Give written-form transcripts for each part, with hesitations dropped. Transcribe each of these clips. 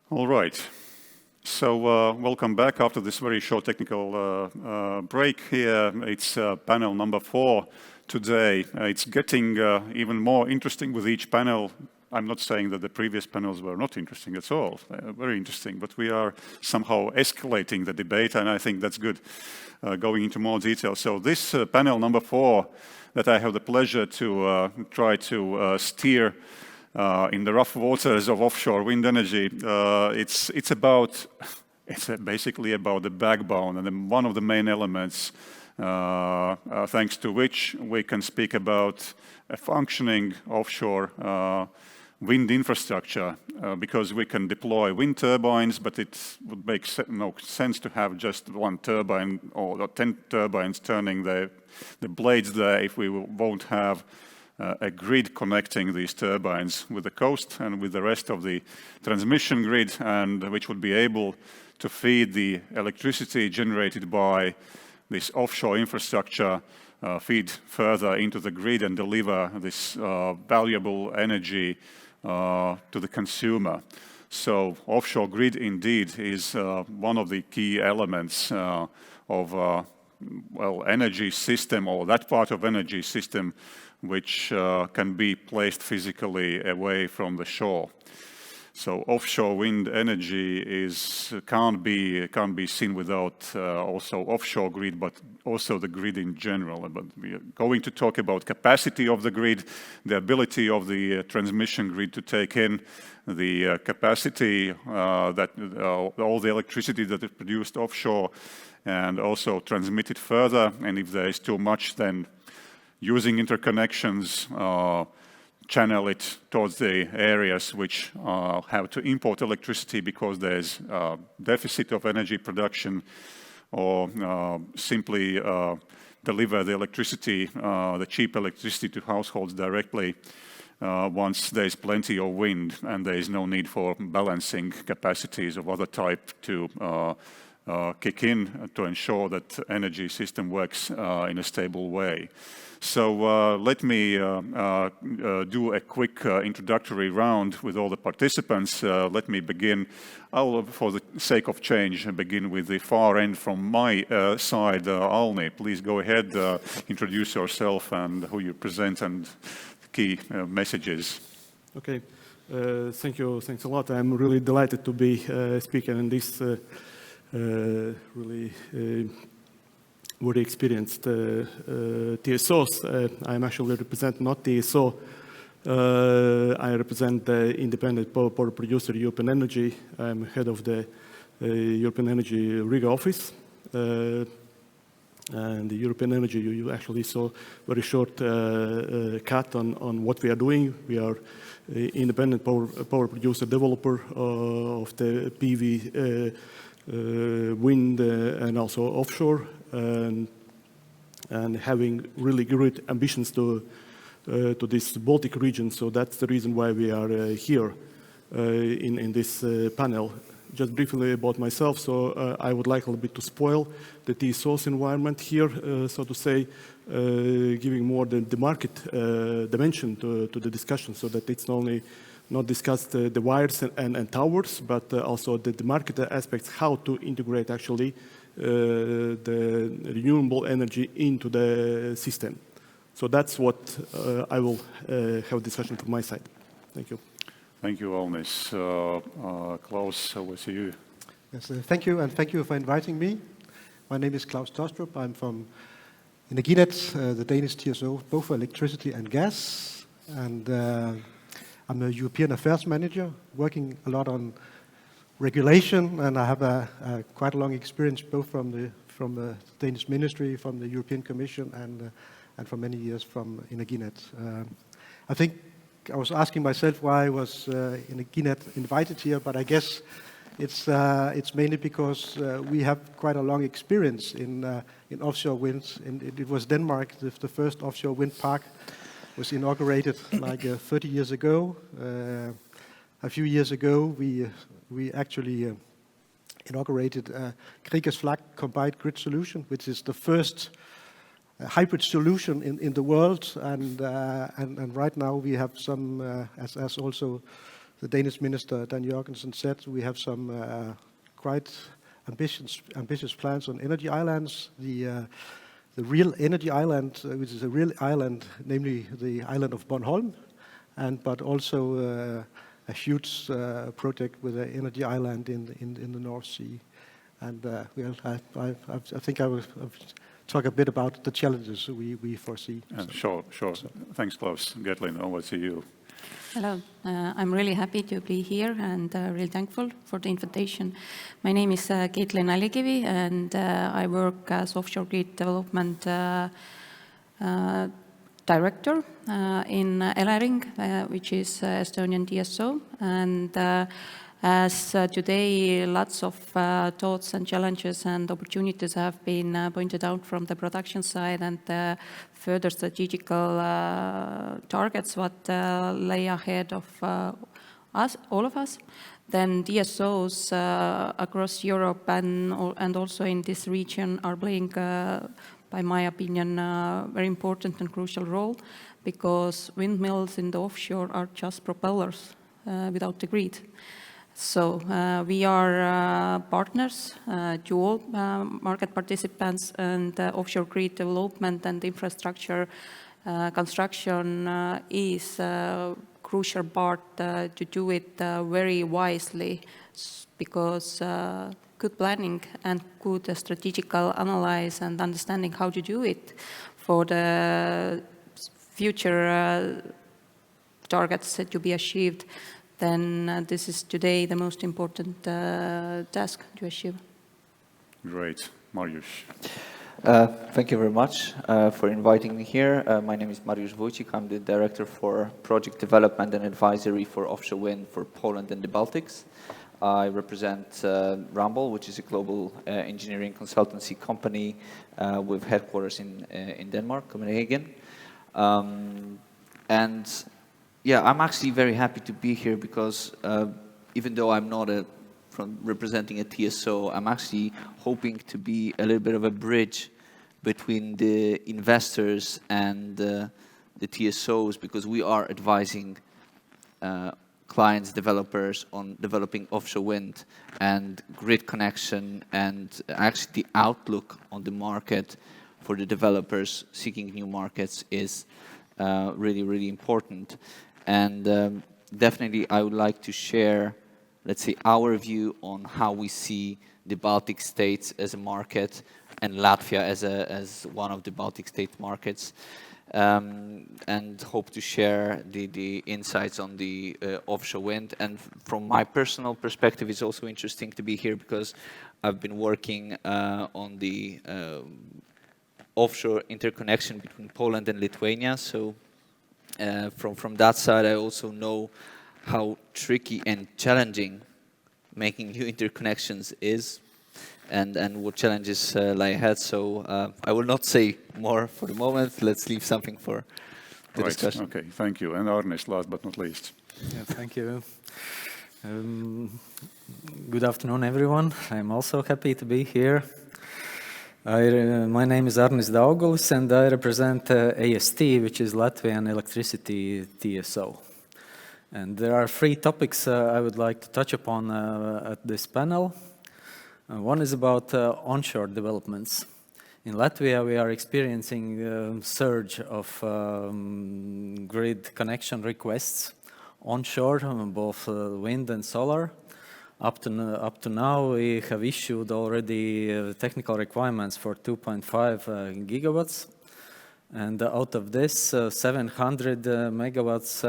All right. So welcome back after this very short technical break here. It's panel number 4 today. It's getting even more interesting with each panel. I'm not saying that the previous panels were not interesting at all. They're very interesting, but we are somehow escalating the debate, and I think that's good, going into more detail. So this panel number 4 that I have the pleasure to try to steer in the rough waters of offshore wind energy, it's basically about the backbone and one of the main elements thanks to which we can speak about a functioning offshore wind infrastructure, because we can deploy wind turbines, but it would make no sense to have just one turbine or 10 turbines turning the blades there if we won't have a grid connecting these turbines with the coast and with the rest of the transmission grid, and which would be able to feed the electricity generated by this offshore infrastructure, feed further into the grid and deliver this valuable energy to the consumer. So offshore grid indeed is one of the key elements of energy system, or that part of energy system which can be placed physically away from the shore. So offshore wind energy can't be seen without also offshore grid, but also the grid in general. But we are going to talk about capacity of the grid, the ability of the transmission grid to take in the capacity that all the electricity that is produced offshore, and also transmit it further. And if there is too much, then using interconnections, channel it towards the areas which have to import electricity because there's a deficit of energy production, or simply deliver the electricity, the cheap electricity to households directly once there's plenty of wind and there is no need for balancing capacities of other type to kick in to ensure that energy system works in a stable way. So let me do a quick introductory round with all the participants. Let me begin. I'll, for the sake of change, begin with the far end from my side. Alni, please go ahead, introduce yourself and who you present and key messages. Okay, thank you. Thanks a lot. I'm really delighted to be speaking in this really very experienced TSOs. I'm actually represent not TSO. I represent the independent power producer European Energy. I'm head of the European Energy Riga office. And the European Energy, you actually saw very short cut on what we are doing. We are independent power producer developer of the PV, wind, and also offshore, and having really great ambitions to this Baltic region. So that's the reason why we are here in this panel. Just briefly about myself, so I would like a little bit to spoil the TSO's environment here, so to say, giving more the market dimension to the discussion, so that it's not discussed the wires and towers, but also the market aspects, how to integrate actually the renewable energy into the system. So that's what I will have a discussion from my side. Thank you. Thank you, Alnis. Klaus, over to you. Yes, thank you, and thank you for inviting me. My name is Klaus Tostrup. I'm from Energinet, the Danish TSO, both for electricity and gas. And I'm a European Affairs Manager, working a lot on regulation, and I have quite a long experience both from the Danish Ministry, from the European Commission, and for many years from Energinet. I think I was asking myself why I was Energinet invited here, but I guess it's mainly because we have quite a long experience in offshore wind. And it was Denmark, the first offshore wind park was inaugurated like 30 years ago. A few years ago, we actually inaugurated Kriegers Flak combined grid solution, which is the first hybrid solution in the world, and right now we have some, as also the Danish minister Dan Jørgensen said, we have some quite ambitious plans on energy islands. The real energy island, which is a real island, namely the island of Bornholm, but also a huge project with an energy island in the North Sea. And I think I will talk a bit about the challenges we foresee. Sure. Thanks, Klaus. Getlin, over to you. Hello, I'm really happy to be here and really thankful for the invitation. My name is Getlin Alikivi, and I work as offshore grid development director in Elering, which is Estonian TSO. And as today lots of thoughts and challenges and opportunities have been pointed out from the production side and further strategical targets what lay ahead of all of us, then DSOs across Europe and also in this region are playing, by my opinion, a very important and crucial role, because windmills in the offshore are just propellers without the grid. So we are partners to all market participants, and offshore grid development and infrastructure construction is a crucial part to do it very wisely, because good planning and good strategical analysis and understanding how to do it for the future targets to be achieved, then this is today the most important task to achieve. Great. Mariusz. Thank you very much for inviting me here. My name is Mariusz Wójcik. I'm the Director for Project Development and Advisory for Offshore Wind for Poland and the Baltics. I represent Rumble, which is a global engineering consultancy company with headquarters in Denmark, Copenhagen. And yeah, I'm actually very happy to be here because even though I'm not representing a TSO, I'm actually hoping to be a little bit of a bridge between the investors and the TSOs, because we are advising clients, developers on developing offshore wind and grid connection, and actually the outlook on the market for the developers seeking new markets is really, really important. And definitely I would like to share, let's say, our view on how we see the Baltic states as a market and Latvia as one of the Baltic state markets, and hope to share the insights on the offshore wind. And from my personal perspective, it's also interesting to be here because I've been working on the offshore interconnection between Poland and Lithuania. So from that side, I also know how tricky and challenging making new interconnections is, and what challenges lie ahead. So I will not say more for the moment. Let's leave something for the discussion. Okay, thank you. And Arnis, last but not least. Yeah, thank you. Good afternoon, everyone. I'm also happy to be here. My name is Arnis Daugulis, and I represent AST, which is Latvian Electricity TSO. And there are three topics I would like to touch upon at this panel. One is about onshore developments. In Latvia, we are experiencing a surge of grid connection requests onshore, both wind and solar. Up to now, we have issued already technical requirements for 2.5 gigawatts. And out of this, 700 megawatts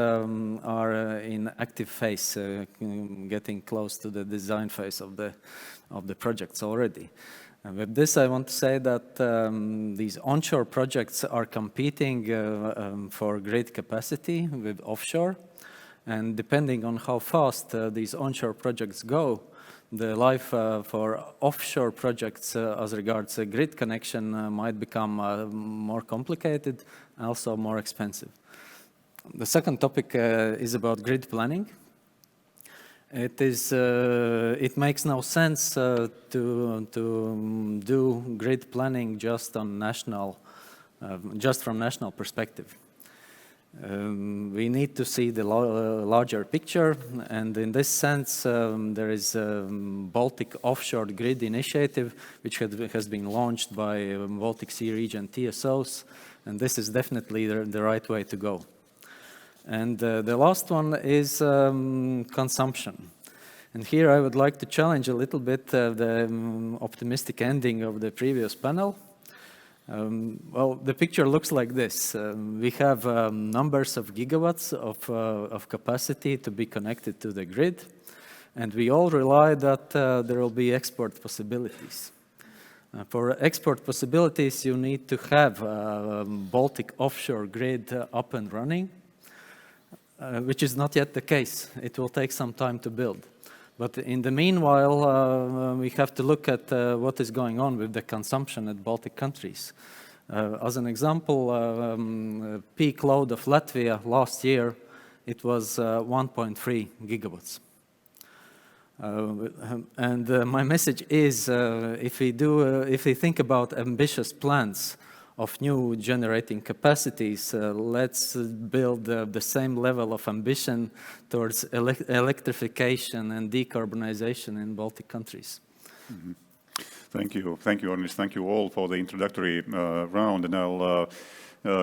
are in active phase, getting close to the design phase of the projects already. And with this, I want to say that these onshore projects are competing for grid capacity with offshore. And depending on how fast these onshore projects go, the life for offshore projects as regards grid connection might become more complicated and also more expensive. The second topic is about grid planning. It makes no sense to do grid planning just from national perspective. We need to see the larger picture, and in this sense, there is a Baltic Offshore Grid initiative, which has been launched by Baltic Sea region TSOs, and this is definitely the right way to go. And the last one is consumption. And here I would like to challenge a little bit the optimistic ending of the previous panel. Well, the picture looks like this. We have numbers of gigawatts of capacity to be connected to the grid, and we all rely that there will be export possibilities. For export possibilities, you need to have Baltic offshore grid up and running, which is not yet the case. It will take some time to build. But in the meanwhile, we have to look at what is going on with the consumption at Baltic countries. As an example, peak load of Latvia last year, it was 1.3 gigawatts. And my message is, if we think about ambitious plans of new generating capacities, let's build the same level of ambition towards electrification and decarbonization in Baltic countries. Mm-hmm. Thank you, Arnis. Thank you all for the introductory round, and I'll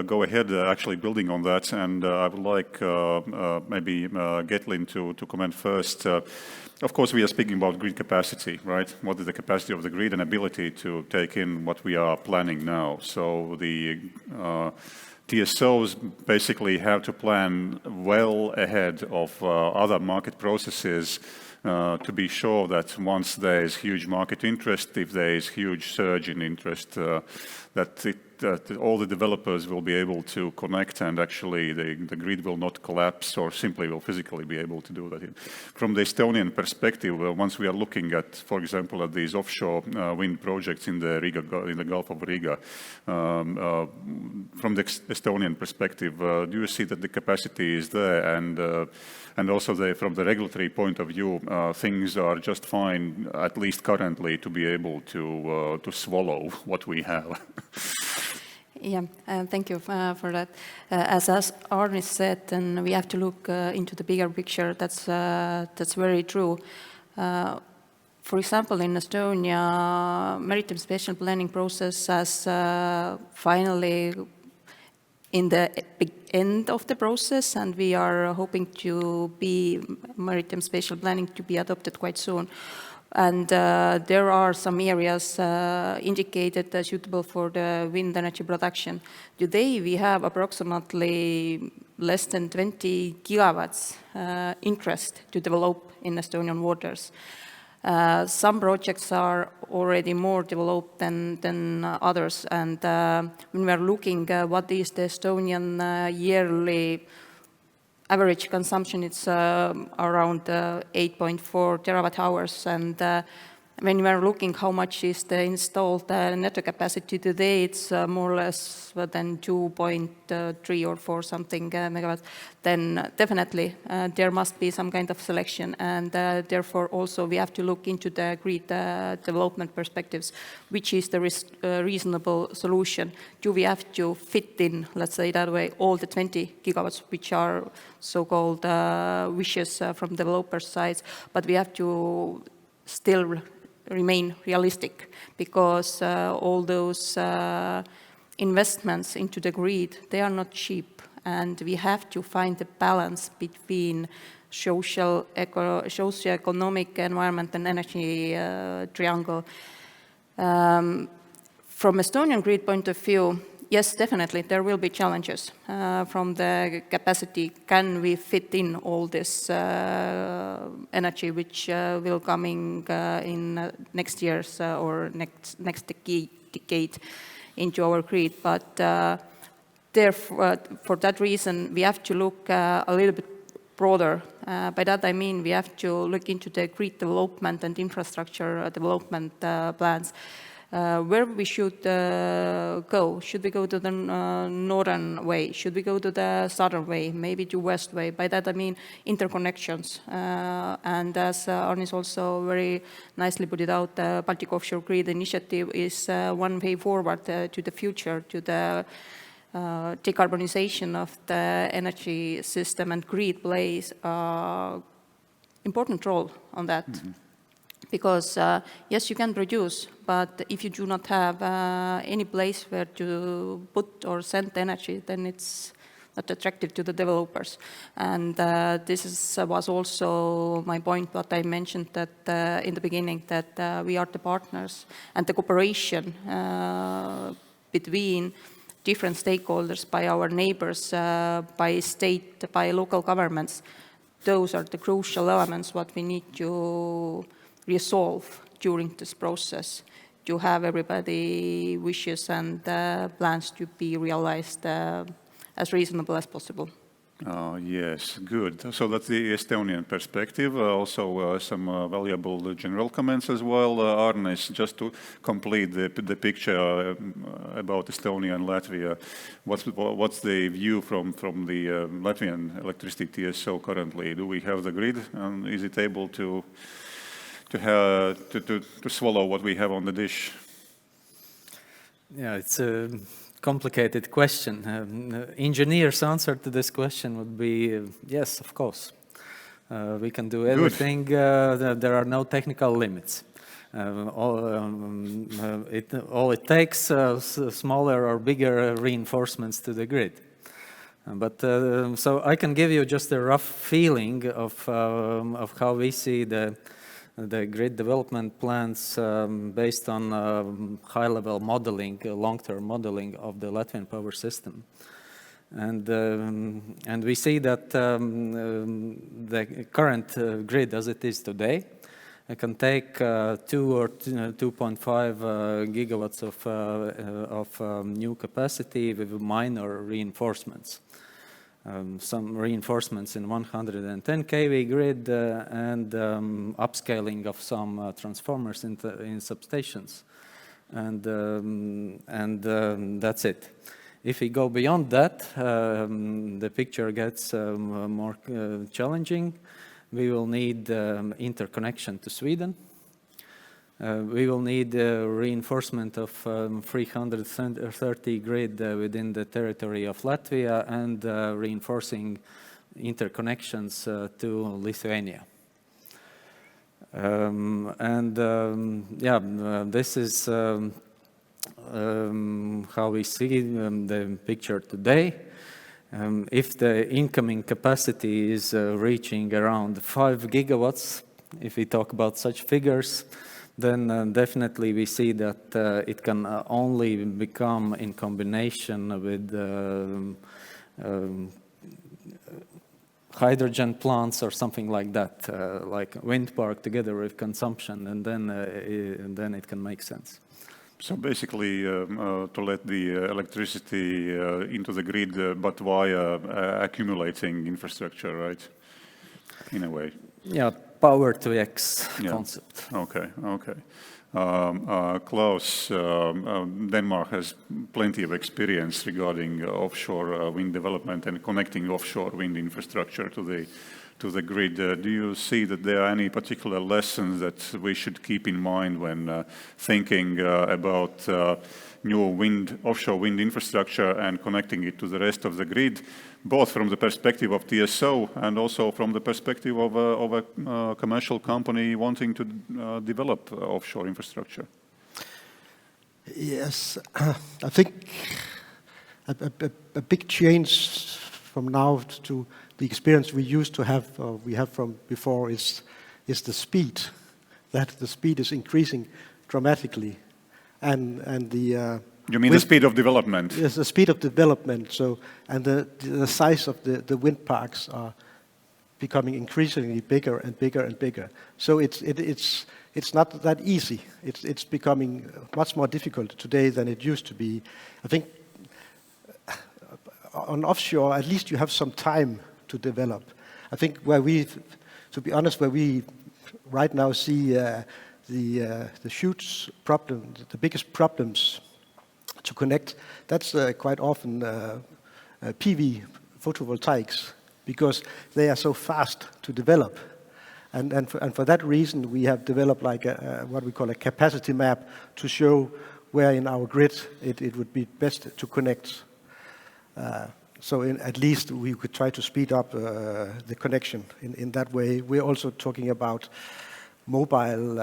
go ahead actually building on that, and I would like maybe Getlin to comment first. Of course, we are speaking about grid capacity, right? What is the capacity of the grid and ability to take in what we are planning now? So the TSOs basically have to plan well ahead of other market processes to be sure that once there is huge market interest, if there is huge surge in interest, that all the developers will be able to connect, and actually the grid will not collapse, or simply will physically be able to do that. From the Estonian perspective, once we are looking at, for example, at these offshore wind projects in the Gulf of Riga, from the Estonian perspective, do you see that the capacity is there, and also from the regulatory point of view, things are just fine, at least currently, to be able to swallow what we have? Yeah, thank you for that. As Arnis said, and we have to look into the bigger picture. That's very true. For example, in Estonia, maritime spatial planning process has finally in the end of the process, and we are hoping to be maritime spatial planning to be adopted quite soon. And there are some areas indicated suitable for the wind energy production. Today, we have approximately less than 20 gigawatts interest to develop in Estonian waters. Some projects are already more developed than others. And when we are looking what is the Estonian yearly average consumption, it's around 8.4 terawatt hours. And when we are looking how much is the installed netto capacity today, it's more or less than 2.3 or 4 something megawatts. Then definitely there must be some kind of selection, and therefore also we have to look into the grid development perspectives, which is the reasonable solution. Do we have to fit in, let's say that way, all the 20 gigawatts, which are so-called wishes from developer sides, but we have to still remain realistic, because all those investments into the grid, they are not cheap, and we have to find a balance between socio-economic, environment, and energy triangle. From Estonian grid point of view, yes, definitely, there will be challenges from the capacity. Can we fit in all this energy which will coming in next years or next decade into our grid? But therefore, for that reason, we have to look a little bit broader. By that I mean we have to look into the grid development and infrastructure development plans. Where we should go? Should we go to the northern way? Should we go to the southern way? Maybe to west way? By that I mean interconnections. And as Arnis also very nicely put it out, the Baltic Offshore Grid Initiative is one way forward to the future, to the decarbonization of the energy system and grid plays an important role on that. Because yes, you can produce, but if you do not have any place where to put or send energy, then it's not attractive to the developers. And this was also my point, what I mentioned that in the beginning, that we are the partners and the cooperation between different stakeholders, by our neighbors, by state, by local governments. Those are the crucial elements what we need to resolve during this process, to have everybody wishes and plans to be realized as reasonable as possible. Yes, good. So that's the Estonian perspective. Also some valuable general comments as well. Arnis, just to complete the picture about Estonia and Latvia, what's the view from the Latvian electricity TSO currently? Do we have the grid? And is it able to swallow what we have on the dish? Yeah, it's a complicated question. Engineers' answer to this question would be yes, of course. We can do everything. There are no technical limits. All it takes smaller or bigger reinforcements to the grid. But so I can give you just a rough feeling of how we see the grid development plans based on high-level modeling, long-term modeling of the Latvian power system. And we see that the current grid as it is today can take 2 or 2.5 gigawatts of new capacity with minor reinforcements. Some reinforcements in 110 kV grid and upscaling of some transformers in substations. And that's it. If we go beyond that, the picture gets more challenging. We will need interconnection to Sweden. We will need reinforcement of 330 grid within the territory of Latvia and reinforcing interconnections to Lithuania. This is how we see the picture today. If the incoming capacity is reaching around 5 gigawatts, if we talk about such figures, then definitely we see that it can only become in combination with hydrogen plants or something like that, like wind park together with consumption, and then it can make sense. So basically, to let the electricity into the grid, but via accumulating infrastructure, right? In a way. Yeah, power to X concept. Okay. Klaus, Denmark has plenty of experience regarding offshore wind development and connecting offshore wind infrastructure to the grid. Do you see that there are any particular lessons that we should keep in mind when thinking about new offshore wind infrastructure and connecting it to the rest of the grid, both from the perspective of TSO and also from the perspective of a commercial company wanting to develop offshore infrastructure? Yes, I think a big change from now to the experience we used to have, or we have from before, is the speed. That the speed is increasing dramatically, and the you mean the speed of development? Yes, the speed of development. So, and the size of the wind parks are becoming increasingly bigger and bigger and bigger. So it's not that easy. It's becoming much more difficult today than it used to be. I think on offshore, at least you have some time to develop. I think where we right now see the huge problem, the biggest problems to connect, that's quite often PV photovoltaics, because they are so fast to develop. And for that reason, we have developed like what we call a capacity map to show where in our grid it would be best to connect. So at least we could try to speed up the connection in that way. We're also talking about mobile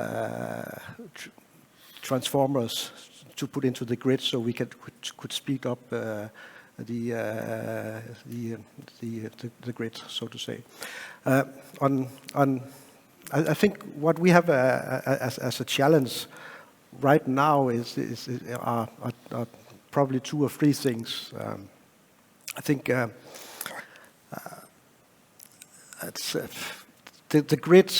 transformers to put into the grid, so we could speed up the grid, so to say. I think what we have as a challenge right now are probably 2 or 3 things. I think it's the grid.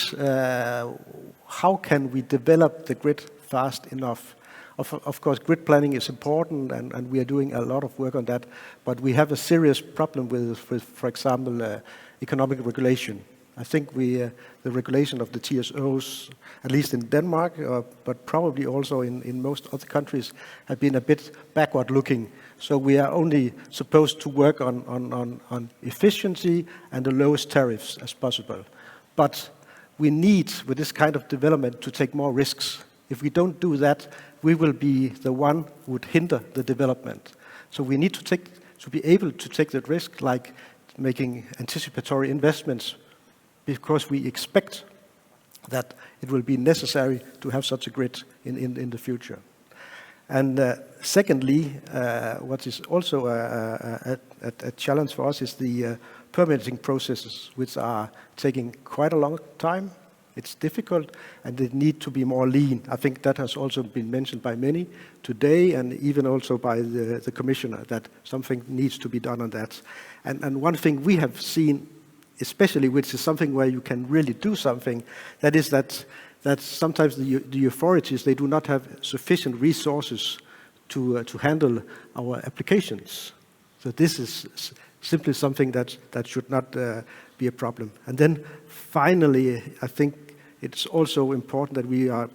How can we develop the grid fast enough? Of course, grid planning is important, and we are doing a lot of work on that. But we have a serious problem with for example, economic regulation. I think the regulation of the TSOs, at least in Denmark, but probably also in most other countries, have been a bit backward-looking. So we are only supposed to work on efficiency and the lowest tariffs as possible. But we need, with this kind of development, to take more risks. If we don't do that, we will be the one who would hinder the development. So we need to be able to take that risk, like making anticipatory investments, because we expect that it will be necessary to have such a grid in the future. And secondly, what is also a challenge for us is the permitting processes, which are taking quite a long time. It's difficult, and they need to be more lean. I think that has also been mentioned by many today, and even also by the commissioner, that something needs to be done on that. And one thing we have seen, especially, which is something where you can really do something, that is that sometimes the authorities, they do not have sufficient resources to handle our applications. So this is simply something that should not be a problem. And then finally, I think it's also important that we are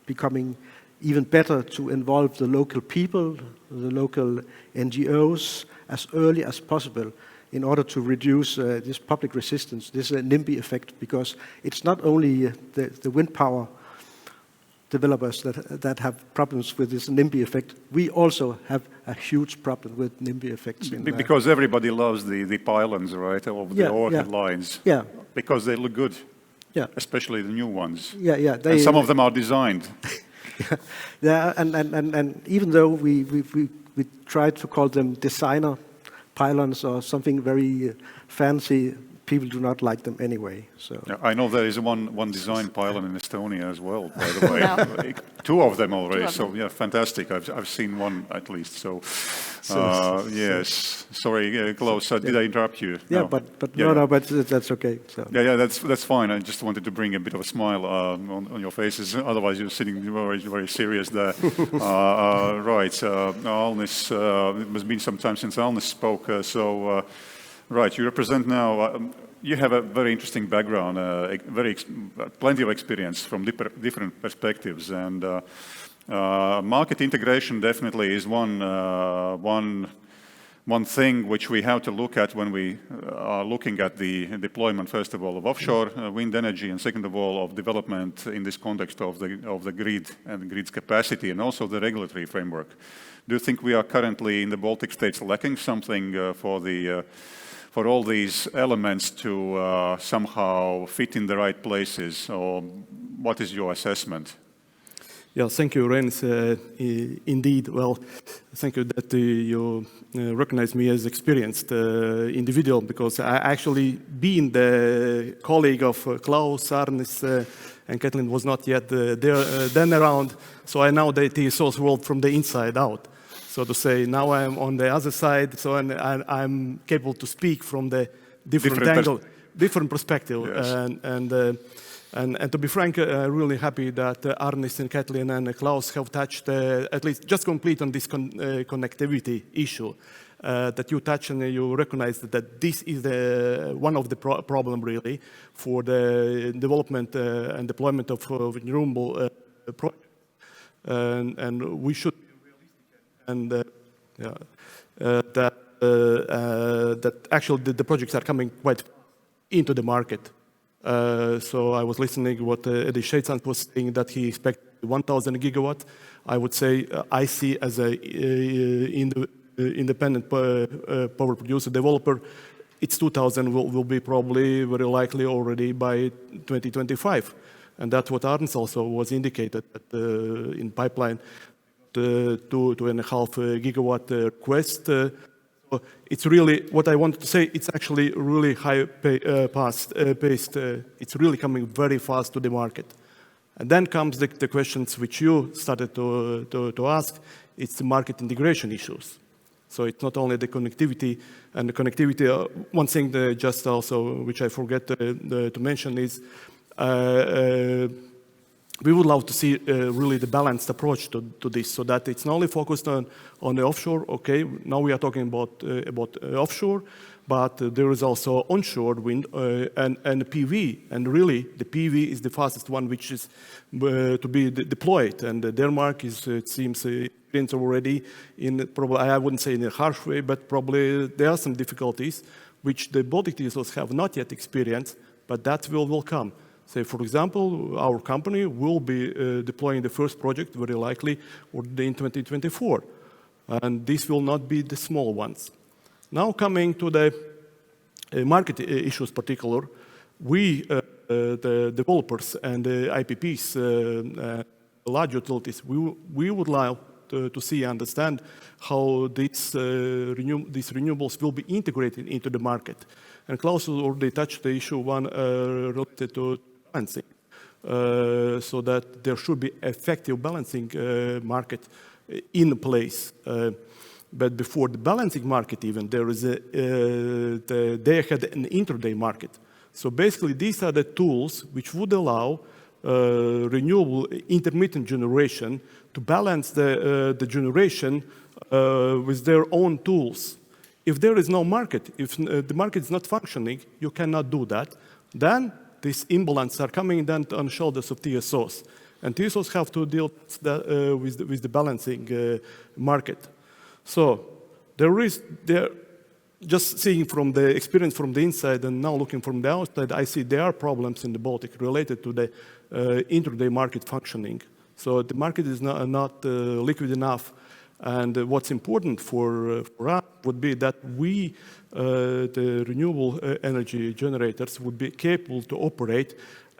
becoming even better to involve the local people, the local NGOs, as early as possible, in order to reduce this public resistance, this NIMBY effect, because it's not only the wind power developers that have problems with this NIMBY effect. We also have a huge problem with NIMBY effects. Because everybody loves the pylons, right, of the overhead lines. Yeah. Because they look good. Yeah. Especially the new ones. Yeah. And some of them are designed. Yeah, and even though we try to call them designer pylons or something very fancy, people do not like them anyway. So yeah, I know there is one design pylon in Estonia as well, by the way. 2 of them already. So yeah, fantastic. I've seen one at least. So yes. Sorry, Klaus, did I interrupt you? Yeah, no. but no, but that's okay. So. Yeah, that's fine. I just wanted to bring a bit of a smile on your faces. Otherwise, you're sitting very, very serious there. Right. Alnis, it has been some time since Alnis spoke. Right, you represent now. You have a very interesting background, plenty of experience from different perspectives, and market integration definitely is one thing which we have to look at when we are looking at the deployment, first of all, of offshore wind energy, and second of all, of development in this context of the grid and the grid's capacity, and also the regulatory framework. Do you think we are currently in the Baltic states lacking something for all these elements to somehow fit in the right places, or what is your assessment? Yeah, thank you, Rens. Indeed, well, thank you that you recognize me as experienced individual, because I actually being the colleague of Klaus, Arnis, and Kathleen was not yet then around, so I know the TSO's world from the inside out. So to say, now I'm on the other side, so I'm capable to speak from the different angle, different perspective. Yes. And to be frank, really happy that Arnis and Kathleen and Klaus have touched, at least just complete on this connectivity issue, that you touch and you recognize that this is one of the problem really for the development and deployment of renewable projects. And we should and that actually the projects are coming quite into the market. So I was listening what Eddie Sheitsan was saying, that he expected 1,000 gigawatt. I would say I see as in the independent power producer developer, its 2000 will be probably very likely already by 2025. And that's what Arns also was indicated that, in pipeline, the 2.5 gigawatt request. So it's really, what I wanted to say, it's actually really paced. It's really coming very fast to the market. And then comes the questions which you started to ask. It's the market integration issues. So it's not only the connectivity, and the connectivity, one thing that just also, which I forget to mention is, we would love to see really the balanced approach to this, so that it's not only focused on the offshore. Okay, now we are talking about offshore, but there is also onshore wind and PV, and really the PV is the fastest one which is to be deployed. And Denmark is, it seems, already in probably, I wouldn't say in a harsh way, but probably there are some difficulties which the Baltic TSOs have not yet experienced, but that will come. Say, for example, our company will be deploying the first project, very likely, in 2024. And this will not be the small ones. Now coming to the market issues particular, we, the developers and the IPPs, large utilities, we would like to see and understand how these renewables will be integrated into the market. And Klaus already touched the issue one related to balancing, so that there should be effective balancing market in place. But before the balancing market even, there is they had an intraday market. So basically these are the tools which would allow renewable intermittent generation to balance the generation with their own tools. If there is no market, if the market is not functioning, you cannot do that. Then these imbalances are coming down on the shoulders of TSOs. And TSOs have to deal with the balancing market. So just seeing from the experience from the inside and now looking from the outside, I see there are problems in the Baltic related to the intraday market functioning. So the market is not liquid enough. And what's important for us would be that we, the renewable energy generators, would be capable to operate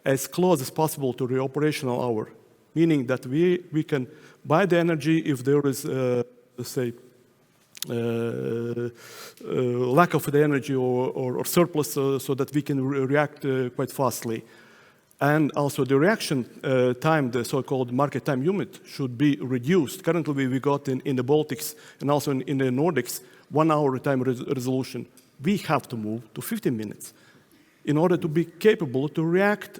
as close as possible to the operational hour, meaning that we can buy the energy if there is, say, lack of the energy or surplus, so that we can react quite fastly. And also the reaction time, the so-called market time unit, should be reduced. Currently we got in the Baltics and also in the Nordics 1 hour time resolution. We have to move to 15 minutes in order to be capable to react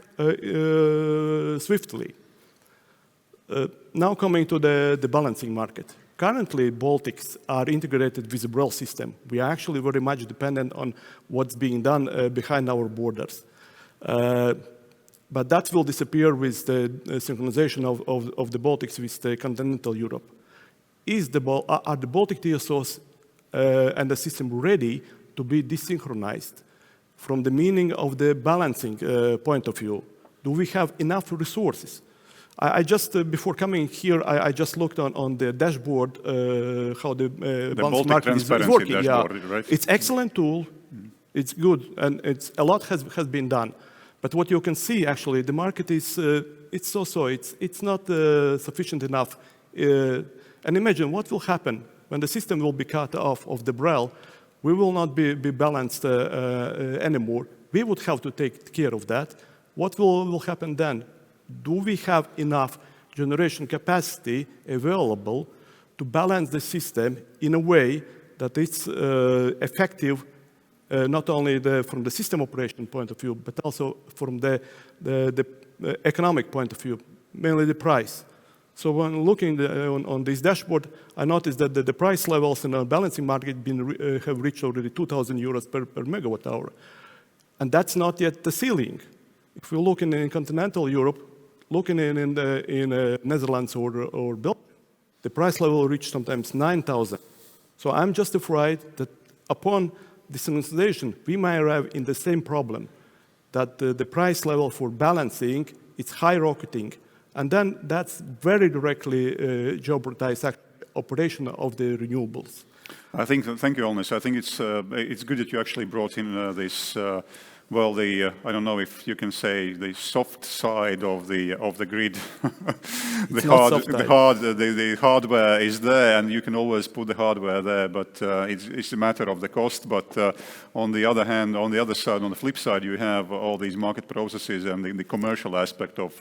swiftly. Now coming to the balancing market. Currently, Baltics are integrated with the BREL system. We are actually very much dependent on what's being done behind our borders. But that will disappear with the synchronization of the Baltics with the continental Europe. Are the Baltic TSOs and the system ready to be desynchronized from the meaning of the balancing point of view? Do we have enough resources? I just, before coming here, I just looked on the dashboard how the balancing market is working. Dashboard, yeah. Right? It's excellent tool. It's good, and a lot has been done. But what you can see, actually, the market is, it's so-so. It's not sufficient enough. And imagine what will happen when the system will be cut off of the BREL. We will not be balanced anymore. We would have to take care of that. What will happen then? Do we have enough generation capacity available to balance the system in a way that it's effective, not only from the system operation point of view, but also from the economic point of view, mainly the price? So when looking on this dashboard, I noticed that the price levels in the balancing market have reached already 2,000 euros per megawatt hour. And that's not yet the ceiling. If we look in continental Europe, looking in Netherlands or Belgium, the price level reached sometimes 9,000. So I'm just afraid that upon desynchronization, we may arrive in the same problem, that the price level for balancing is high-rocketing. And then that's very directly jeopardizes operation of the renewables. Thank you, Olnis. I think it's good that you actually brought in this. Well, I don't know if you can say the soft side of the grid. The hardware is there, and you can always put the hardware there, but it's a matter of the cost. But on the other hand, on the other side, on the flip side, you have all these market processes and the commercial aspect of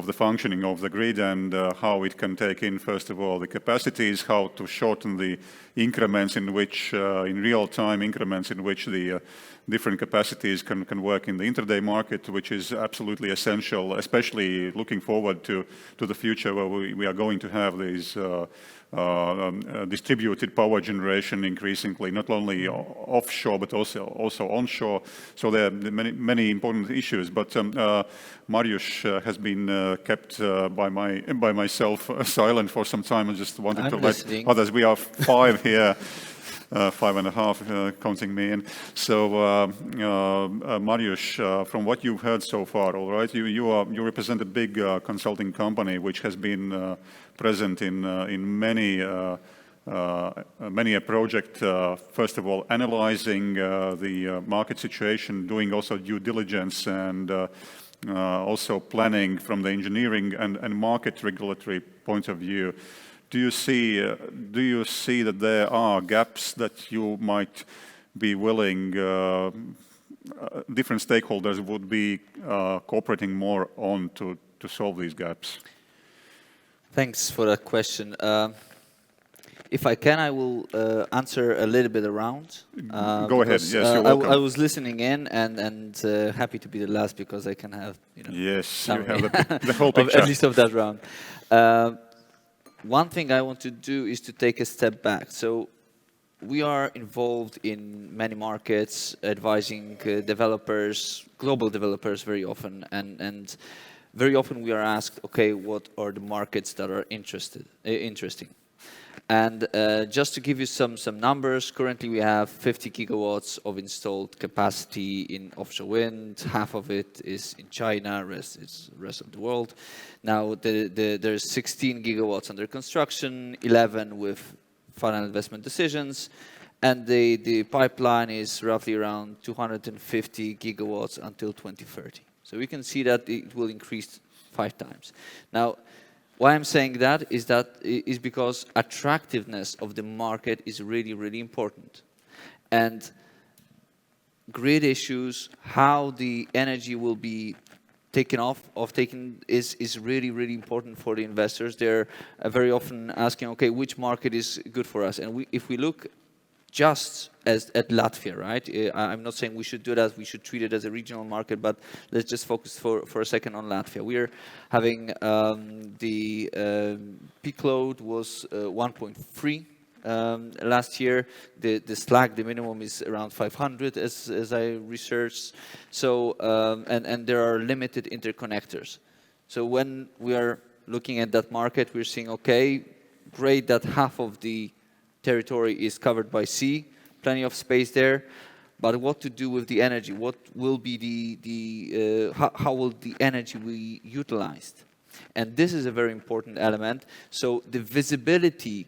the functioning of the grid and how it can take in, first of all, the capacities, how to shorten the increments in which, in real-time increments in which the different capacities can work in the intraday market, which is absolutely essential, especially looking forward to the future where we are going to have these distributed power generation increasingly, not only offshore but also onshore. So there are many important issues. But Mariusz has been kept by myself silent for some time. I just wanted to let others. We are 5 here. 5.5, counting me in. So, Mariusz, from what you've heard so far, all right, you represent a big consulting company which has been present in many a project. First of all, analyzing the market situation, doing also due diligence, and also planning from the engineering and market regulatory point of view. Do you see that there are gaps that you might be willing, different stakeholders would be cooperating more on to solve these gaps? Thanks for that question. If I can, I will answer a little bit around. Go ahead. Yes, you're welcome. I was listening in and happy to be the last because I can have yes, you have the whole picture. At least of that round. One thing I want to do is to take a step back. So we are involved in many markets, advising developers, global developers very often, and very often we are asked, okay, what are the markets that are interesting? And just to give you some numbers, currently we have 50 gigawatts of installed capacity in offshore wind. Half of it is in China, rest is the rest of the world. Now there's 16 gigawatts under construction, 11 with final investment decisions, and the pipeline is roughly around 250 gigawatts until 2030. So we can see that it will increase 5 times. Now, why I'm saying that is because attractiveness of the market is really, really important. And grid issues, how the energy will be taken is really, really important for the investors. They're very often asking, okay, which market is good for us? And if we look just at Latvia, right? I'm not saying we should do that, we should treat it as a regional market, but let's just focus for a second on Latvia. We're having the peak load was 1.3 last year. The slack, the minimum is around 500 as I researched. So, and there are limited interconnectors. So when we are looking at that market, we're seeing, okay, great that half of the territory is covered by sea, plenty of space there, but what to do with the energy? What will be how will the energy be utilized? And this is a very important element. So the visibility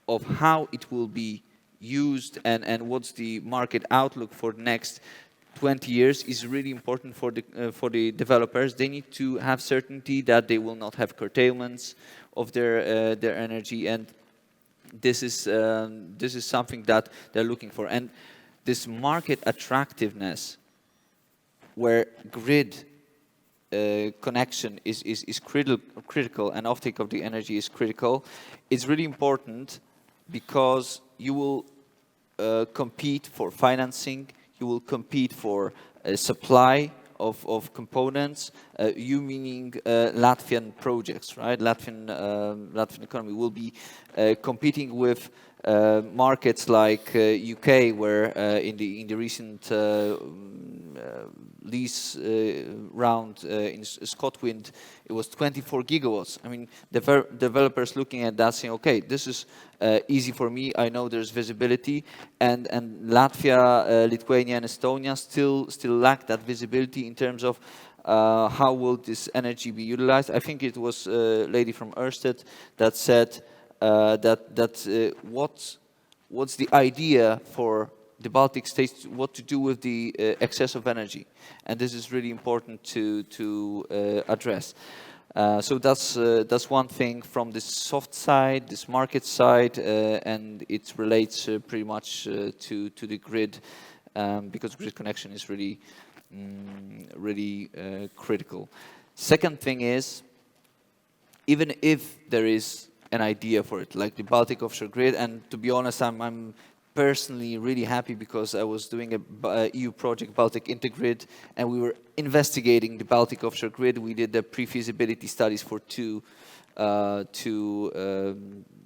of how it will be used and what's the market outlook for the next 20 years is really important for the developers. They need to have certainty that they will not have curtailments of their energy, and this is something that they're looking for. And this market attractiveness, where grid connection is critical and offtake of the energy is critical, it's really important because you will compete for financing, you will compete for supply of components, you meaning Latvian projects, right? Latvian economy will be competing with markets like UK, where in the recent lease round in ScotWind, it was 24 gigawatts. I mean, developers looking at that saying, okay, this is easy for me. I know there's visibility, and Latvia, Lithuania, and Estonia still lack that visibility in terms of how will this energy be utilized. I think it was a lady from Ørsted that said that what's the idea for the Baltic states, what to do with the excess of energy. And this is really important to address. So that's one thing from this soft side, this market side, and it relates pretty much to the grid, because grid connection is really, really critical. Second thing is, even if there is an idea for it, like the Baltic offshore grid, and to be honest, I'm personally really happy because I was doing a EU project, Baltic Intergrid, and we were investigating the Baltic offshore grid. We did the pre-feasibility studies for two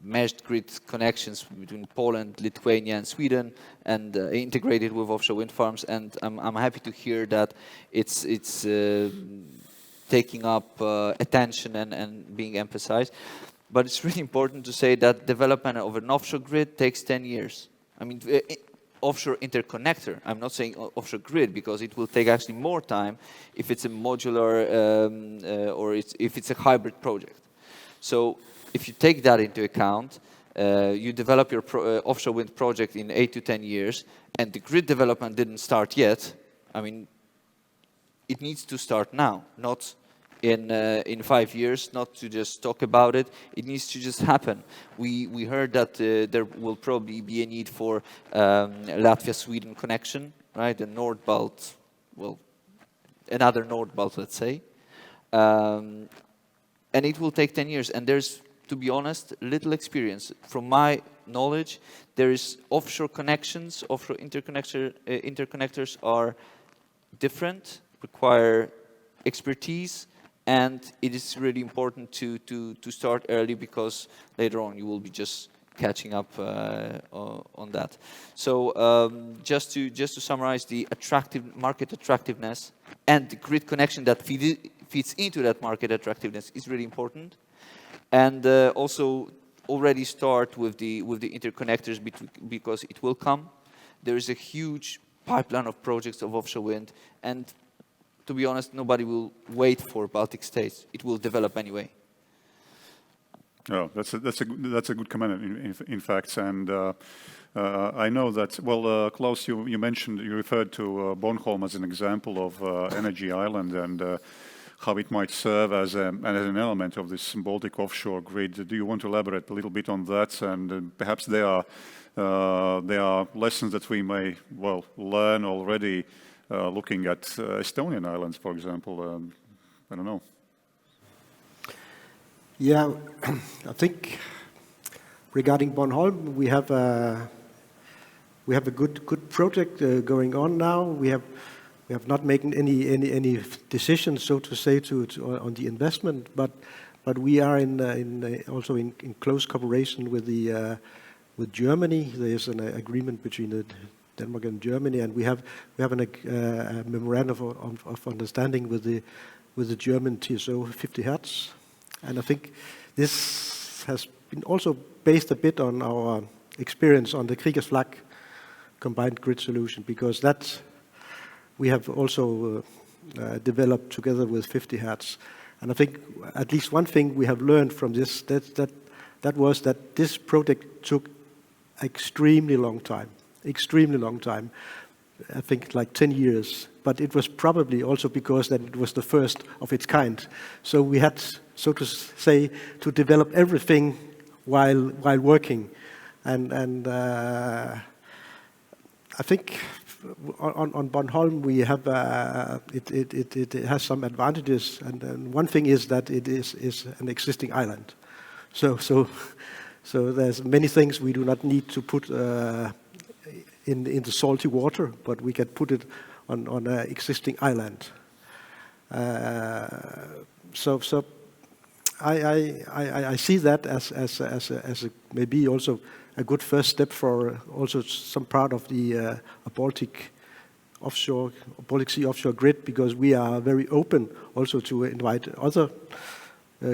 meshed grid connections between Poland, Lithuania, and Sweden, and integrated with offshore wind farms. And I'm happy to hear that it's taking up attention and being emphasized. But it's really important to say that development of an offshore grid takes 10 years. I mean, offshore interconnector, I'm not saying offshore grid, because it will take actually more time if it's a modular or if it's a hybrid project. So if you take that into account, you develop your offshore wind project in 8 to 10 years, and the grid development didn't start yet. I mean, it needs to start now, not in 5 years, not to just talk about it. It needs to just happen. We heard that there will probably be a need for Latvia-Sweden connection, right? A Nord-Balt, well, another Nord-Balt, let's say. And it will take 10 years. And there's, to be honest, little experience. From my knowledge, there is offshore connections, offshore interconnectors are different, require expertise, and it is really important to start early, because later on you will be just catching up on that. So just to summarize, the market attractiveness and the grid connection that feeds into that market attractiveness is really important, and also already start with the interconnectors, because it will come. There is a huge pipeline of projects of offshore wind, and to be honest, nobody will wait for Baltic states. It will develop anyway. Oh, that's a good comment, in fact, and I know that. Well, Klaus, you referred to Bornholm as an example of energy island, and how it might serve as an element of this Baltic offshore grid. Do you want to elaborate a little bit on that? And perhaps there are lessons that we may learn already. Looking at Estonian islands, for example, I don't know. Yeah, I think regarding Bornholm, we have a good project going on now. We have not made any decisions, so to say, on the investment, but we are also in close cooperation with Germany. There is an agreement between Denmark and Germany, and we have a memorandum of understanding with the German TSO 50 Hertz, and I think this has been also based a bit on our experience on the Kriegers Flak combined grid solution, because that we have also developed together with 50 Hertz, and I think at least one thing we have learned from this that was that this project took extremely long time. I think like 10 years, but it was probably also because that it was the first of its kind. So we had, so to say, to develop everything while working, and I think on Bornholm we have it has some advantages, and one thing is that it is an existing island. So there's many things we do not need to put in the salty water, but we can put it on an existing island. So I see that as maybe also a good first step for also some part of the Baltic Sea offshore grid, because we are very open also to invite other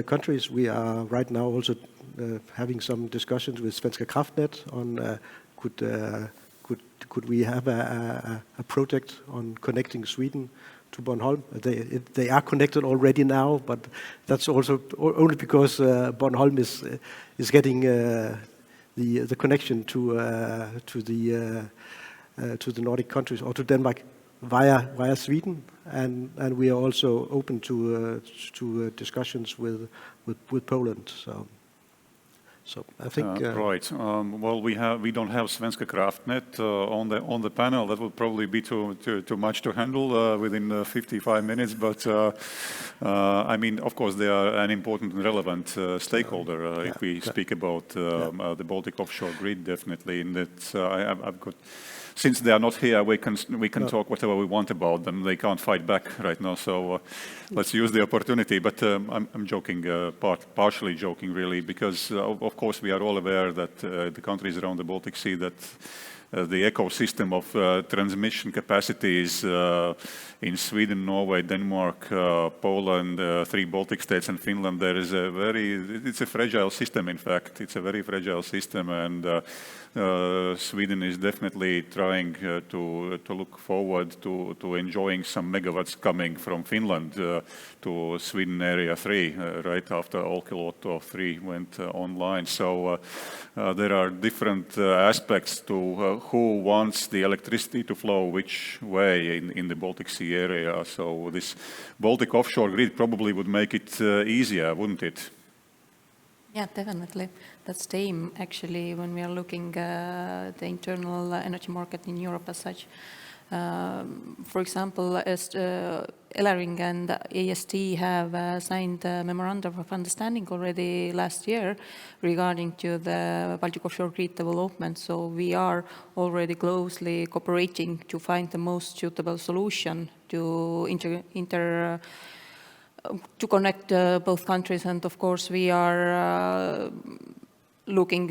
countries. We are right now also having some discussions with Svenska Kraftnät on could we have a project on connecting Sweden to Bornholm. They are connected already now, but that's also only because Bornholm is getting the connection to the Nordic countries or to Denmark via Sweden, and we are also open to discussions with Poland. So I think right. Well, we don't have Svenska Kraftnät on the panel. That would probably be too much to handle within 55 minutes. But I mean, of course, they are an important and relevant stakeholder if we speak about the Baltic offshore grid. Definitely, in that I've got. Since they are not here, we can talk whatever we want about them. They can't fight back right now, so let's use the opportunity. But I'm joking, partially joking, really, because of course we are all aware that the countries around the Baltic Sea, that the ecosystem of transmission capacities in Sweden, Norway, Denmark, Poland, 3 Baltic states, and Finland. There is it's a fragile system. In fact, it's a very fragile system, and Sweden is definitely trying to look forward to enjoying some megawatts coming from Finland to Sweden Area 3 right after Olkiluoto 3 went online. So there are different aspects to who wants the electricity to flow which way in the Baltic Sea area. So this Baltic offshore grid probably would make it easier, wouldn't it? Yeah, definitely. That's the aim, actually, when we are looking the internal energy market in Europe as such. For example, as Elering and AST have signed a memorandum of understanding already last year regarding to the Baltic offshore grid development. So we are already closely cooperating to find the most suitable solution to to connect both countries. And of course, we are looking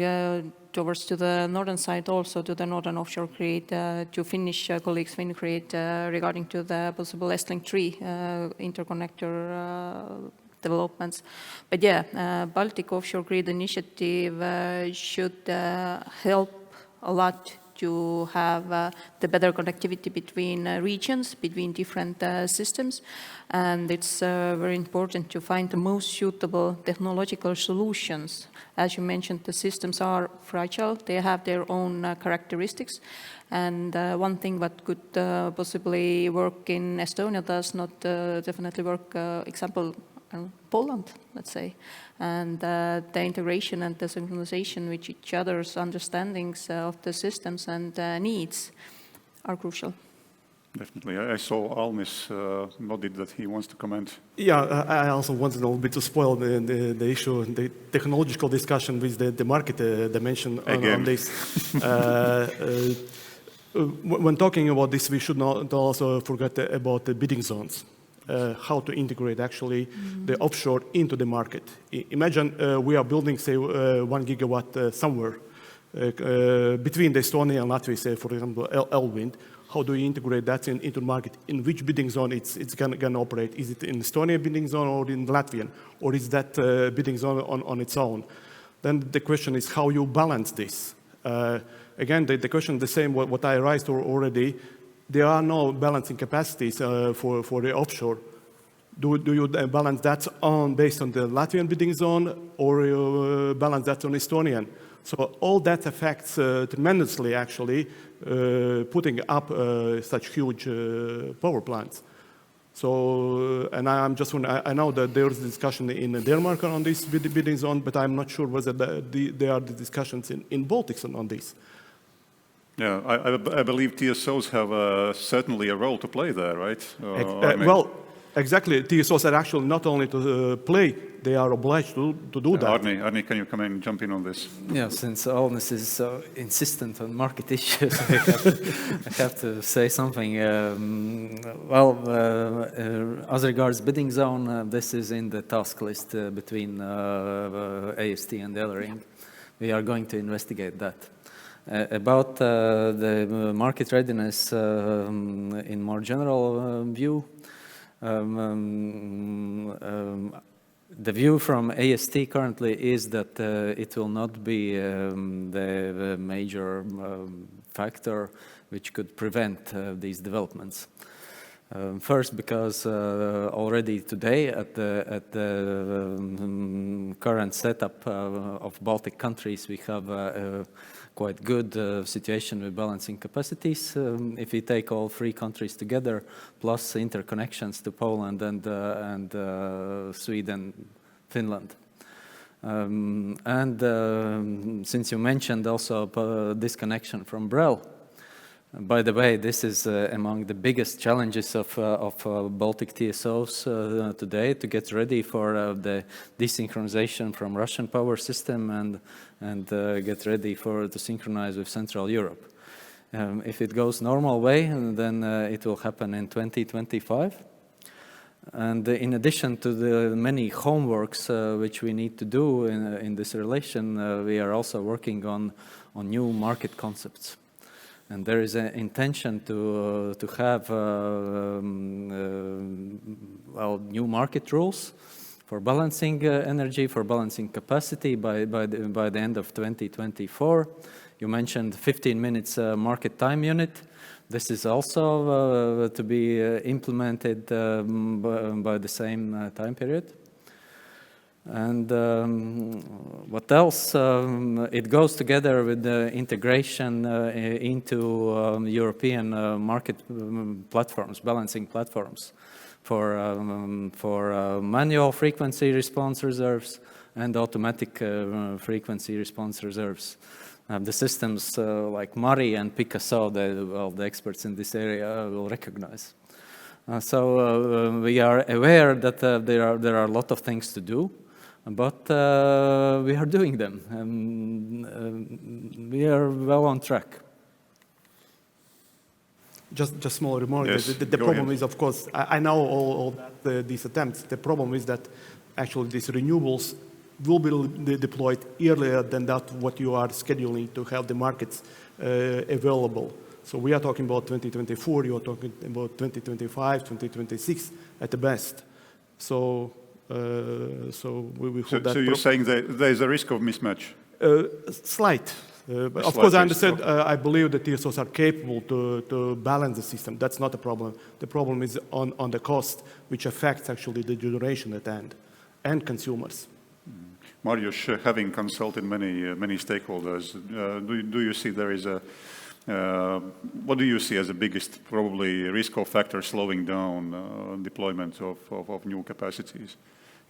towards to the northern side, also to the northern offshore grid, to Finnish colleagues WindGrid regarding to the possible Estlink 3 interconnector developments. But yeah, Baltic offshore grid initiative should help a lot to have the better connectivity between regions, between different systems. And it's very important to find the most suitable technological solutions. As you mentioned, the systems are fragile. They have their own characteristics. And one thing that could possibly work in Estonia does not definitely work, example, Poland, let's say. And the integration and the synchronization with each other's understandings of the systems and needs are crucial. Definitely. I saw Almis nodded that he wants to comment. Yeah, I also wanted a little bit to spoil the issue, the technological discussion with the market dimension on this. When talking about this, we should not also forget about the bidding zones. How to integrate actually the offshore into the market. Imagine we are building, say, 1 gigawatt somewhere between the Estonia and Latvia, say, for example, L-Wind. How do you integrate that into the market? In which bidding zone it's going to operate? Is it in Estonia bidding zone or in Latvian? Or is that bidding zone on its own? Then the question is how you balance this. Again, the question is the same what I raised already. There are no balancing capacities for the offshore. Do you balance that based on the Latvian bidding zone, or you balance that on Estonian? So all that affects tremendously, actually, putting up such huge power plants. So, and I know that there is a discussion in Denmark on this bidding zone, but I'm not sure whether there are the discussions in Baltics on this. Yeah, I believe TSOs have certainly a role to play there, right? Well, exactly. TSOs are actually not only to play, they are obliged to do that. Arni, can you come in and jump in on this? Yeah, since Alnis is so insistent on market issues, I have to say something. As regards bidding zone, this is in the task list between AST and Elering. We are going to investigate that. About the market readiness in more general view, the view from AST currently is that it will not be the major factor which could prevent these developments. First, because already today at the current setup of Baltic countries, we have a quite good situation with balancing capacities. If we take all 3 countries together, plus interconnections to Poland and Sweden, Finland. Since you mentioned also disconnection from Brel, by the way, this is among the biggest challenges of Baltic TSOs today, to get ready for the desynchronization from Russian power system and get ready to synchronize with Central Europe. If it goes normal way, then it will happen in 2025. And in addition to the many homeworks which we need to do in this relation, we are also working on new market concepts. And there is an intention to have new market rules for balancing energy, for balancing capacity by the end of 2024. You mentioned 15 minutes market time unit. This is also to be implemented by the same time period. And what else? It goes together with the integration into European market platforms, balancing platforms for manual frequency response reserves and automatic frequency response reserves. The systems like Mari and Picasso, the experts in this area will recognize. So we are aware that there are a lot of things to do, but we are doing them. We are well on track. Just small remark. Yes, The go problem ahead. is, of course, I know all these attempts. The problem is that actually these renewables will be deployed earlier than that what you are scheduling to have the markets available. So we are talking about 2024, you are talking about 2025, 2026 at the best. So we hope that... So you're saying that there is a risk of mismatch? Slight. But of Slight course, I risk, understand, I believe that TSOs are capable to balance the system. That's not a problem. The problem is on the cost, which affects actually the duration at end and consumers. Marius, having consulted many stakeholders, do you see there is a what do you see as the biggest probably risk or factor slowing down deployment of new capacities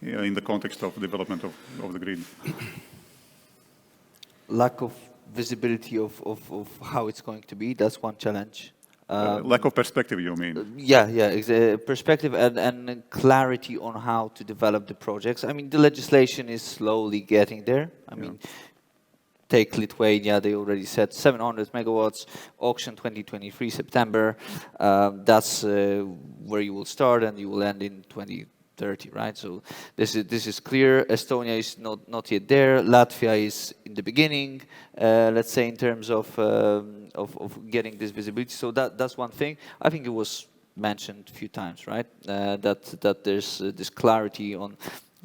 in the context of development of the grid? Lack of visibility of how it's going to be, that's one challenge. Lack of perspective, you mean? Yeah, perspective and clarity on how to develop the projects. I mean, the legislation is slowly getting there. I mean, take Lithuania, they already said 700 megawatts, auction 2023, September. That's where you will start and you will end in 2030, right? So this is clear. Estonia is not yet there. Latvia is in the beginning, let's say, in terms of getting this visibility. So that's one thing. I think it was mentioned a few times, right? That there's this clarity on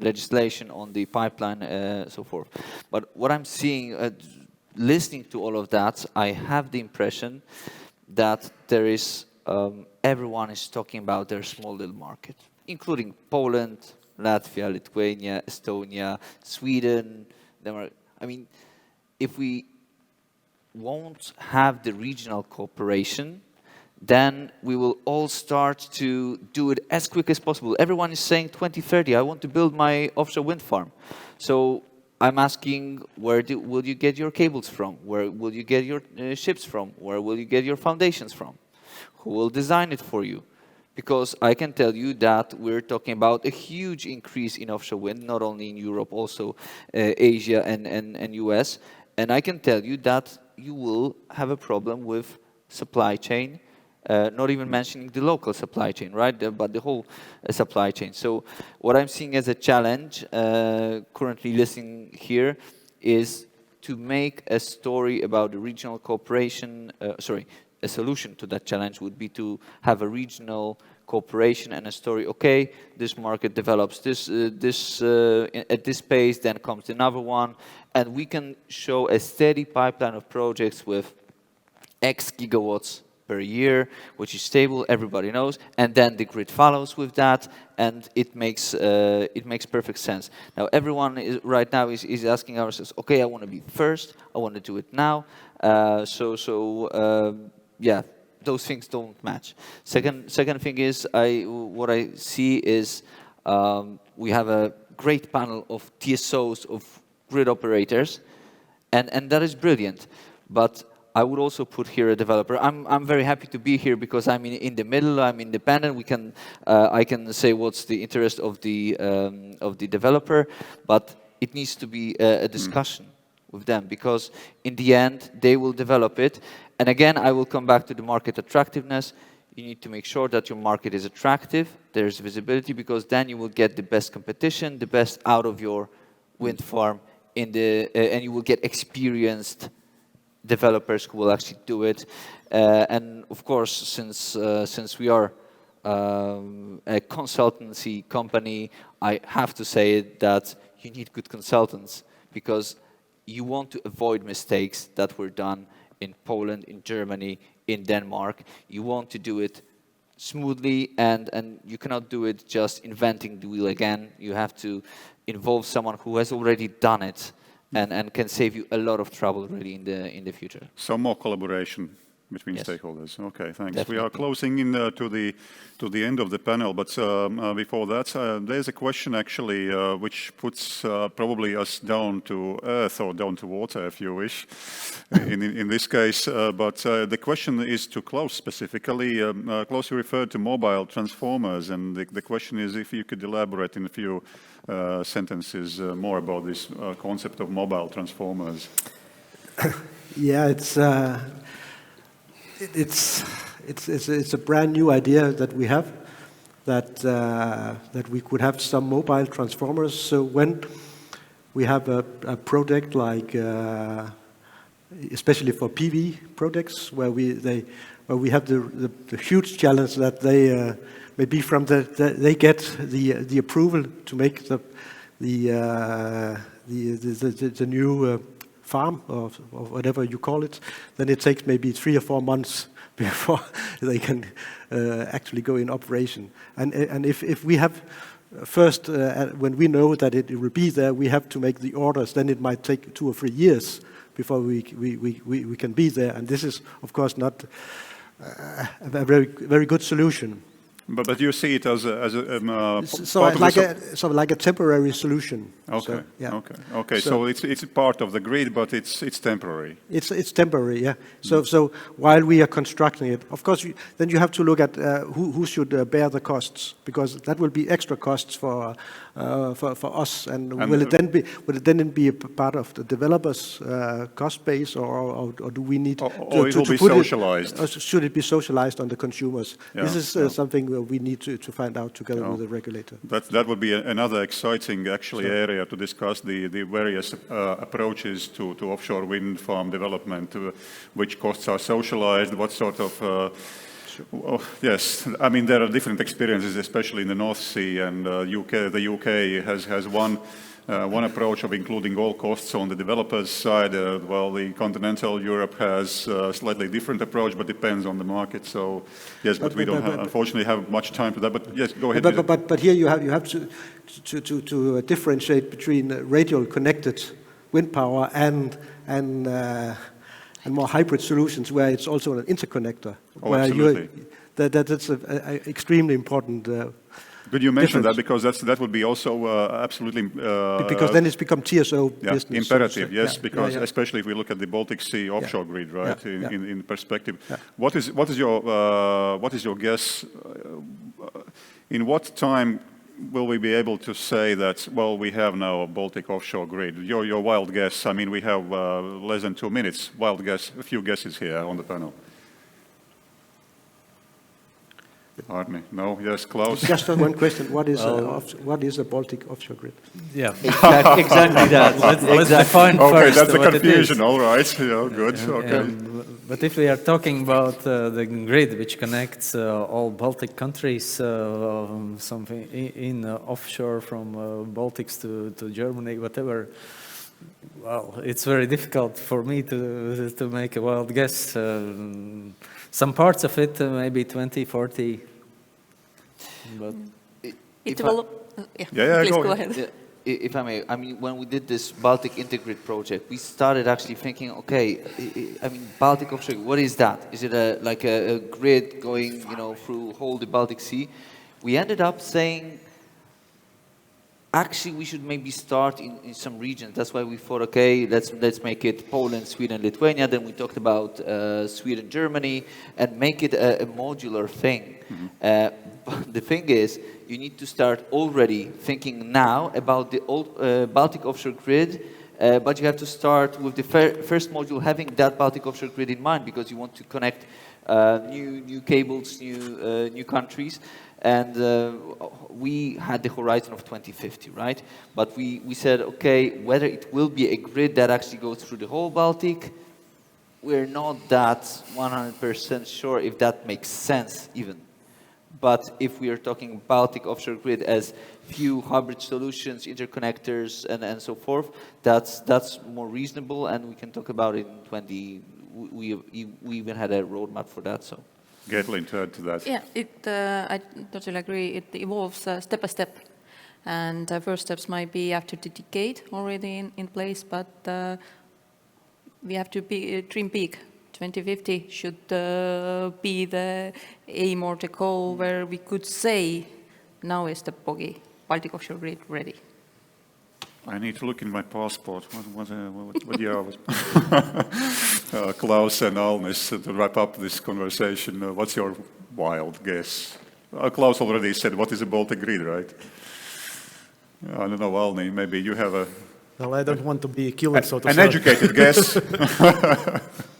legislation, on the pipeline, so forth. But what I'm seeing, listening to all of that, I have the impression that there is everyone is talking about their small little market, including Poland, Latvia, Lithuania, Estonia, Sweden, Denmark. I mean, if we won't have the regional cooperation, then we will all start to do it as quick as possible. Everyone is saying 2030, I want to build my offshore wind farm. So I'm asking, where will you get your cables from? Where will you get your ships from? Where will you get your foundations from? Who will design it for you? Because I can tell you that we're talking about a huge increase in offshore wind, not only in Europe, also Asia and US. And I can tell you that you will have a problem with supply chain, not even mentioning the local supply chain, right? But the whole supply chain. So what I'm seeing as a challenge, currently listening here, is to make a story about the regional cooperation, a solution to that challenge would be to have a regional cooperation and a story. Okay, this market develops at this pace, then comes another one, and we can show a steady pipeline of projects with X gigawatts per year, which is stable, everybody knows, and then the grid follows with that, and it makes perfect sense. Now everyone right now is asking ourselves, okay, I want to be first, I want to do it now, yeah, those things don't match. Second thing is, what I see is we have a great panel of TSOs, of grid operators, and that is brilliant. But I would also put here a developer. I'm very happy to be here because I'm in the middle. I'm independent. I can say what's the interest of the developer, but it needs to be a discussion with them, because in the end they will develop it. And again, I will come back to the market attractiveness. You need to make sure that your market is attractive. There's visibility, because then you will get the best competition, the best out of your wind farm, and you will get experienced developers who will actually do it. And of course, since we are a consultancy company, I have to say that you need good consultants, because you want to avoid mistakes that were done in Poland, in Germany, in Denmark. You want to do it smoothly, and you cannot do it just inventing the wheel again. You have to involve someone who has already done it and can save you a lot of trouble really in the future. Some more collaboration between Yes. stakeholders. Okay, thanks. Definitely. We are closing in to the end of the panel, but before that, there's a question actually which puts probably us down to earth, or down to water, if you wish, in this case. But the question is to Klaus specifically. Klaus, you referred to mobile transformers, and the question is if you could elaborate in a few sentences more about this concept of mobile transformers. Yeah, it's a brand new idea that we have, that we could have some mobile transformers. So when we have a project like, especially for PV projects, where we have the huge challenge that they maybe they get the approval to make the new farm, or whatever you call it, then it takes maybe 3 or 4 months before they can actually go in operation. And if we have first, when we know that it will be there, we have to make the orders, then it might take 2 or 3 years before we can be there. And this is, of course, not a very good solution. But you see it as like a temporary solution. Okay. So, yeah. Okay. So it's part of the grid, but it's temporary. It's temporary. Yeah. So while we are constructing it, of course, then you have to look at who should bear the costs, because that will be extra costs for us. And will it then be a part of the developer's cost base, or do we need or it will be socialized? Or should it be socialized on the consumers? Yeah, This is something we need to find out together with the regulator. That would be another exciting area to discuss the various approaches to offshore wind farm development, which costs are socialized, what sort of yes, I mean there are different experiences, especially in the North Sea, and UK. The UK has one approach of including all costs on the developer's side, while the continental Europe has a slightly different approach, but depends on the market. So yes, but we don't unfortunately have much time for that. But yes, go ahead. But here you have to differentiate between radial connected wind power and more hybrid solutions, where it's also an interconnector. Oh, absolutely. That's extremely important. Good you mentioned that, because that would be also absolutely... because then it's become TSO business. Imperative, yes, because especially if we look at the Baltic Sea offshore grid, right, in perspective. Yeah. What is your guess? In what time will we be able to say that, well, we have now a Baltic offshore grid? Your wild guess. I mean, we have less than 2 minutes. Wild guess, a few guesses here on the panel. Arne, no, yes, Klaus. Just one question: what is a Baltic offshore grid? Yeah. Exactly that. Let's define okay, first that's the what confusion. it is. All right, good. Okay. But if we are talking about the grid which connects all Baltic countries, something in offshore from Baltics to Germany, whatever, Well, it's very difficult for me to make a wild guess. Some parts of it, maybe 20, 40, but... Please go ahead. If I may, I mean, when we did this Baltic Integrate project, we started actually thinking, okay, I mean, Baltic Offshore, what is that? Is it like a grid going, you know, through whole the Baltic Sea? We ended up saying, actually, we should maybe start in some regions. That's why we thought, okay, let's make it Poland, Sweden, Lithuania. Then we talked about Sweden, Germany, and make it a modular thing. But the thing is, you need to start already thinking now about the old Baltic offshore grid, but you have to start with the first module having that Baltic offshore grid in mind, because you want to connect new cables, new countries. And we had the horizon of 2050, right? But we said, okay, whether it will be a grid that actually goes through the whole Baltic, we're not that 100% sure if that makes sense even. But if we are talking Baltic offshore grid as few hybrid solutions, interconnectors, and so forth, that's more reasonable, and we can talk about it in 20. We even had a roadmap for that, so. Gatlin, to add to that. Yeah, I totally agree. It evolves step by step. And first steps might be after the decade already in place, but we have to dream big. 2050 should be the aim or the goal where we could say, now is the Baltic offshore grid ready. I need to look in my passport. What year was Klaus and Alnis, to wrap up this conversation, what's your wild guess? Klaus already said, what is a Baltic grid, right? I don't know, Alni, maybe you have a... Well, I don't want to be killed, so to an say. educated guess.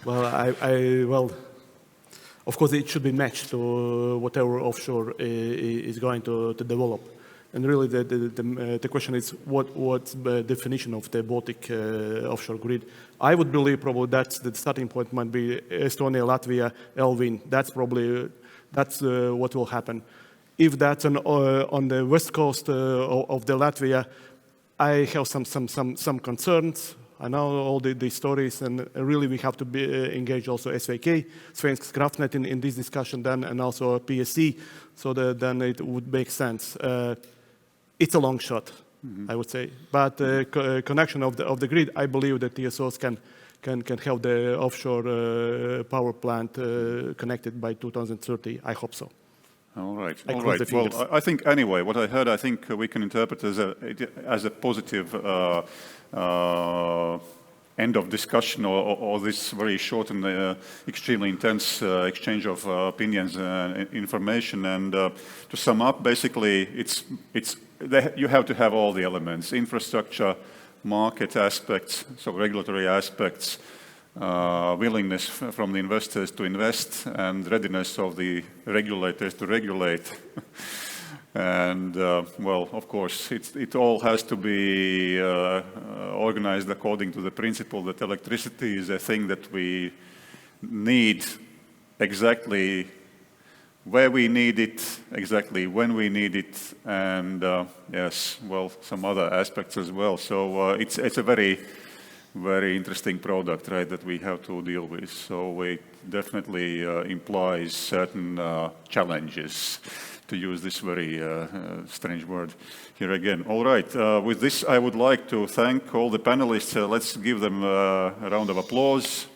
Well, of course, it should be matched to whatever offshore is going to develop. And really, the question is, what's the definition of the Baltic offshore grid? I would believe probably that's the starting point might be Estonia, Latvia, Elvin. That's what will happen. If that's on the west coast of the Latvia, I have some concerns. I know all the stories, and really we have to be engaged also SVK, Svensk Kraftnät in this discussion then, and also PSC, so that then it would make sense. It's a long shot, I would say, but connection of the grid, I believe that TSOs can have the offshore power plant connected by 2030. I hope so. All right. Well, I think anyway, what I heard, I think we can interpret as a positive end of discussion, or this very short and extremely intense exchange of opinions and information. And to sum up, basically, you have to have all the elements: infrastructure, market aspects, so regulatory aspects, willingness from the investors to invest, and readiness of the regulators to regulate. And, well, of course, it all has to be organized according to the principle that electricity is a thing that we need exactly where we need it, exactly when we need it, and, yes, well, some other aspects as well. So it's a very, very interesting product, right, that we have to deal with. So it definitely implies certain challenges, to use this very strange word here again. All right, with this I would like to thank all the panelists. Let's give them a round of applause.